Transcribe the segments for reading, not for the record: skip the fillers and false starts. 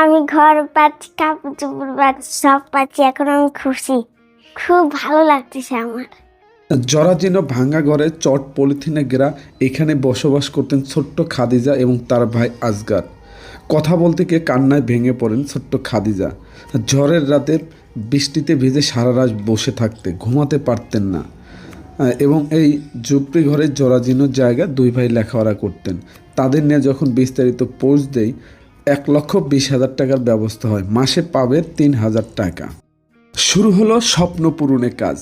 আমি ঘর পাচ্ছি, কাপড় চোপড় পাচ্ছি, সব পাচ্ছি। এখন আমি খুশি, খুব ভালো লাগতেছে আমার। জরাজীর্ণ ভাঙা ঘরে চট পলিথিনে ঘেরা এখানে বসবাস করতেন ছোট্ট খাদিজা এবং তার ভাই আজগার। কথা বলতে গিয়ে কান্নায় ভেঙে পড়েন ছোট্ট খাদিজা। ঝড়ের রাতে বৃষ্টিতে ভিজে সারা রাত বসে থাকতে ঘুমাতে পারতেন না। এবং এই ঝুপড়ি ঘরের জরাজীর্ণ জায়গায় দুই ভাই লেখাপড়া করতেন। তাদের নিয়ে যখন বিস্তারিত পোস্ট দেই 1,20,000 টাকার ব্যবস্থা হয়, মাসে পাবে 3,000 টাকা। শুরু হলো স্বপ্ন পূরণের কাজ।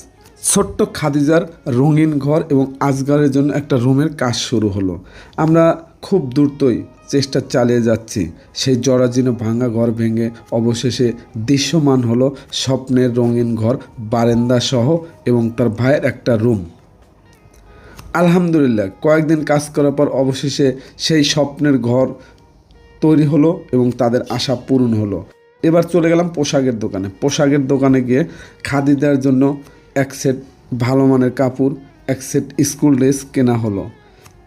ছোট্ট খাদিজার রঙিন ঘর এবং আজগারের জন্য একটা রুমের কাজ শুরু হলো। আমরা খুব দ্রুতই চেষ্টা চালিয়ে যাচ্ছি। সেই জরাজীর্ণ ভাঙা ঘর ভেঙে অবশেষে দৃশ্যমান হলো স্বপ্নের রঙিন ঘর, বারান্দা সহ এবং তার ভাইয়ের একটা রুম। আলহামদুলিল্লাহ, কয়েকদিন কাজ করার পর অবশেষে সেই স্বপ্নের ঘর তৈরি হলো এবং তাদের আশা পূরণ হলো। এবার চলে গেলাম পোশাকের দোকানে গিয়ে খাদিজার জন্য এক সেট ভালো মানের কাপড়, এক সেট স্কুল ড্রেস কেনা হলো।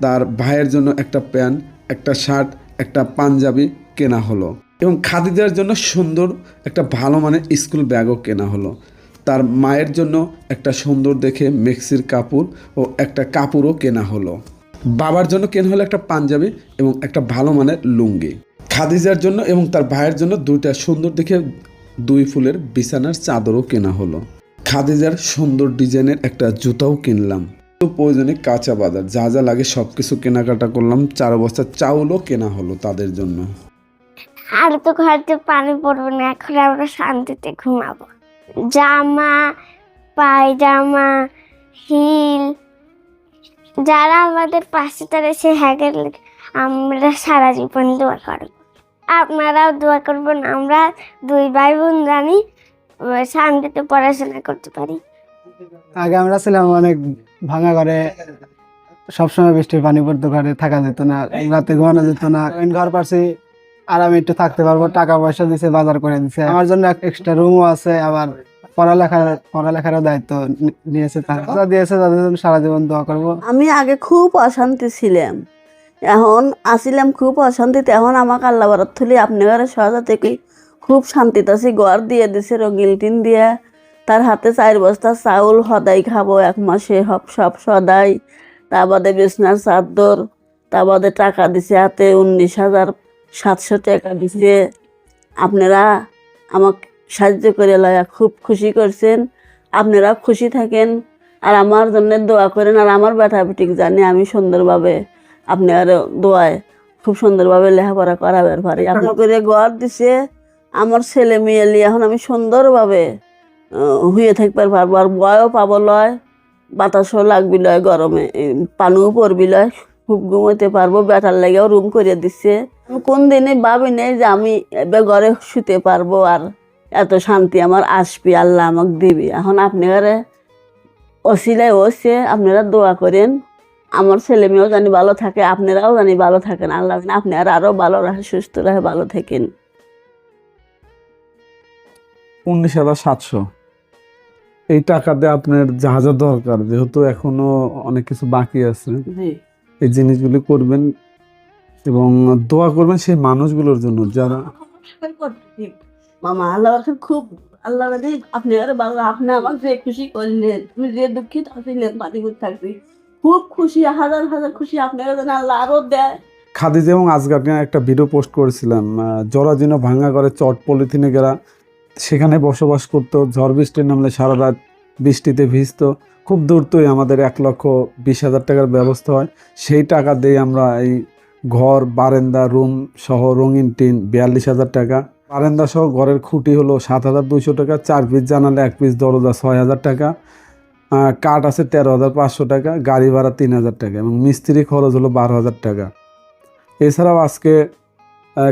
তার ভাইয়ের জন্য একটা প্যান্ট, একটা শার্ট, একটা পাঞ্জাবি কেনা হলো এবং খাদিজার জন্য সুন্দর একটা ভালো মানের স্কুল ব্যাগও কেনা হলো। তার মায়ের জন্য একটা সুন্দর দেখে মেক্সির কাপড় ও একটা কাপড়ও কেনা হলো। বাবার জন্য কেনা হলো একটা পাঞ্জাবি এবং একটা ভালো মানের লুঙ্গি। খাদিজার জন্য এবং তার ভাইয়ের জন্য দুইটা সুন্দর দেখে 2 ফুলের বিছানার চাদরও কেনা হলো। খাদিজার সুন্দর ডিজাইনের একটা জুতাও কিনলাম। তো প্রয়োজনে কাঁচা বাজার যা যা লাগে সব কিছু কেনাকাটা করলাম। 4 বস্তা চাউলও কেনা হলো তাদের জন্য। আর তো ঘরে পানি পড়বে না, এখন আমরা শান্তিতে ঘুমাবো। জামা, পায়জামা, হিল, যারা আমাদের পাশে তারা সে হ্যাগের আমরা সারা জীবন দোয়া করব। আপনারাও দোয়া করবেন, আমরা 2 ভাই বোন জানি শান্তিতে পড়াশোনা করতে পারি। আগে আমরা ছিলাম অনেক ভাঙা ঘরে, সবসময় বৃষ্টির পানি পড়তো, ঘরে থাকা যেত না, রাতে ঘুমানো যেত না। ঘর পাচ্ছি, আরামে একটু থাকতে পারবো, টাকা পয়সা দিছে, বাজার করে দিছে, আমার জন্য এক্সট্রা রুমও আছে, আবার পড়ালেখারও দায়িত্ব নিয়েছে, তারা দিয়েছে, তাদের জন্য সারা জীবন দোয়া করবো। আমি আগে খুব অশান্তি ছিলাম, এখন আসিলাম খুব অশান্তিতে। এখন আমাকে আল্লাহ বরাত থলি আপনি ঘরে সহজা থেকে খুব শান্তিতে আছি। ঘর দিয়ে দিছে রঙিন টিন দিয়া, তার হাতে 4 বস্তা চাউল সদাই খাবো 1 মাসে, সব সদাই। তা বাদে বিছনার চাদর, তা বাদে টাকা দিছে হাতে 19,700 টাকা দিছে। আপনারা আমাকে সাহায্য করে লয়া খুব খুশি করছেন। আপনারা খুশি থাকেন আর আমার জন্য দোয়া করেন। আর আমার বেটা বেটিক জানি আমি সুন্দরভাবে আপনার দোয়ায় খুব সুন্দরভাবে লেখাপড়া করাবার পারি। আপনার করে ঘর দিছে, আমার ছেলে মেয়ে নিয়ে এখন আমি সুন্দরভাবে হুয়ে থাকবার পারবো। আর বয়ও পাবো লয়, বাতাসও লাগবি লয়, গরমে পানিও পড়বি লয়, খুব ঘুমাইতে পারবো। বেটার লাগেও রুম করে দিচ্ছে। কোন দিনে ভাবি নেই যে আমি এবার ঘরে শুতে পারবো আর এত শান্তি আমার আসবি, আল্লাহ আমাকে দিবি। এখন আপনারা অসিলায় হচ্ছে, আপনারা দোয়া করেন আমার ছেলে মেয়েও জানি ভালো থাকে, আপনারাও জানি ভালো থাকেন। আল্লাহ আপনারা আরও ভালো রাখে, সুস্থ রাখে, ভালো থাকেন। 19,700 এই টাকা দিয়ে আপনার যা যা দরকার, যেহেতু এখনো অনেক কিছু বাকি আছে, এই জিনিসগুলি করবেন এবং দোয়া করবেন সেই মানুষগুলোর জন্য যারা মামা আল্লাহ খুব আল্লাহ আপনারা ভালো, আপনি আমাকে যে খুশি করলেন, তুমি যে দুঃখিত ছিলেন পানি করে থাকবি, খুব খুশি, হাজার হাজার খুশি। আপনারা যেন আল্লাহ আরো দেয়। খাদিজা এবং আজগার নিয়ে একটা ভিডিও পোস্ট করেছিলাম। জরাজীর্ণ ভাঙা ঘরে চট পলিথিনে ঘেরা, সেখানে বসবাস করতো। ঝড় বৃষ্টির নামলে সারা রাত বৃষ্টিতে ভিজতো। খুব দ্রুতই আমাদের 1,20,000 টাকার ব্যবস্থা হয়। সেই টাকা দিয়ে আমরা এই ঘর, বারান্দা, রুম সহ রঙিন টিন 42,000 টাকা, বারান্দা সহ ঘরের খুঁটি হলো 7,200 টাকা, 4 পিস জানালে 1 পিস দরজা 6,000 টাকা, কাঠ আছে 13,500 টাকা, গাড়ি ভাড়া 3,000 টাকা এবং মিস্ত্রি খরচ হলো 12,000 টাকা। এছাড়াও আজকে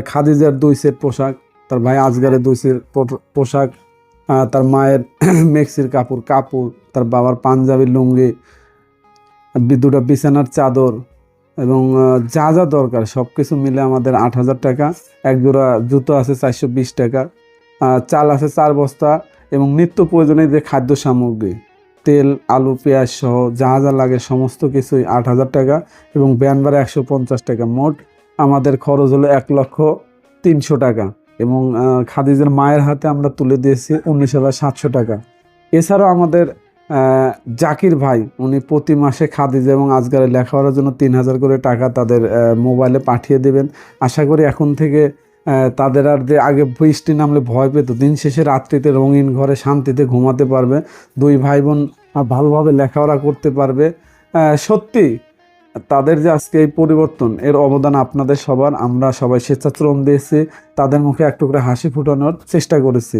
খাদিজার 2 সেট পোশাক, তার ভাই আজগারের 2 সেট পোশাক, তার মায়ের মেক্সির কাপড়, তার বাবার পাঞ্জাবি, লুঙ্গি, 2টা বিছানার চাদর এবং যা যা দরকার সব কিছু মিলে আমাদের 8,000 টাকা। 1 জোড়া জুতো আছে 420 টাকা, চাল আছে 4 বস্তা এবং নিত্য প্রয়োজনীয় যে খাদ্য সামগ্রী, তেল, আলু, পেঁয়াজ সহ যা যা লাগে সমস্ত কিছুই 8,000 টাকা এবং ভ্যান ভাড়া 150 টাকা। মোট আমাদের খরচ হলো 1,03,000 টাকা। এবং খাদিজার মায়ের হাতে আমরা তুলে দিয়েছি 19,700 টাকা। এছাড়াও আমাদের জাকির ভাই, উনি প্রতি মাসে খাদিজা এবং আজগারের লেখাপড়ার জন্য 3,000 করে টাকা তাদের মোবাইলে পাঠিয়ে দেবেন। আশা করি এখন থেকে তাদের আর যে আগে বৃষ্টি নামলে ভয় পেত, দিন শেষে রাত্রিতে রঙিন ঘরে শান্তিতে ঘুমাতে পারবে, দুই ভাই বোন ভালোভাবে লেখাপড়া করতে পারবে। সত্যি তাদের যে আজকে এই পরিবর্তন, এর অবদান আপনাদের সবার। আমরা সবাই স্বেচ্ছাশ্রম দিয়েছি, তাদের মুখে একটু করে হাসি ফোটানোর চেষ্টা করেছি।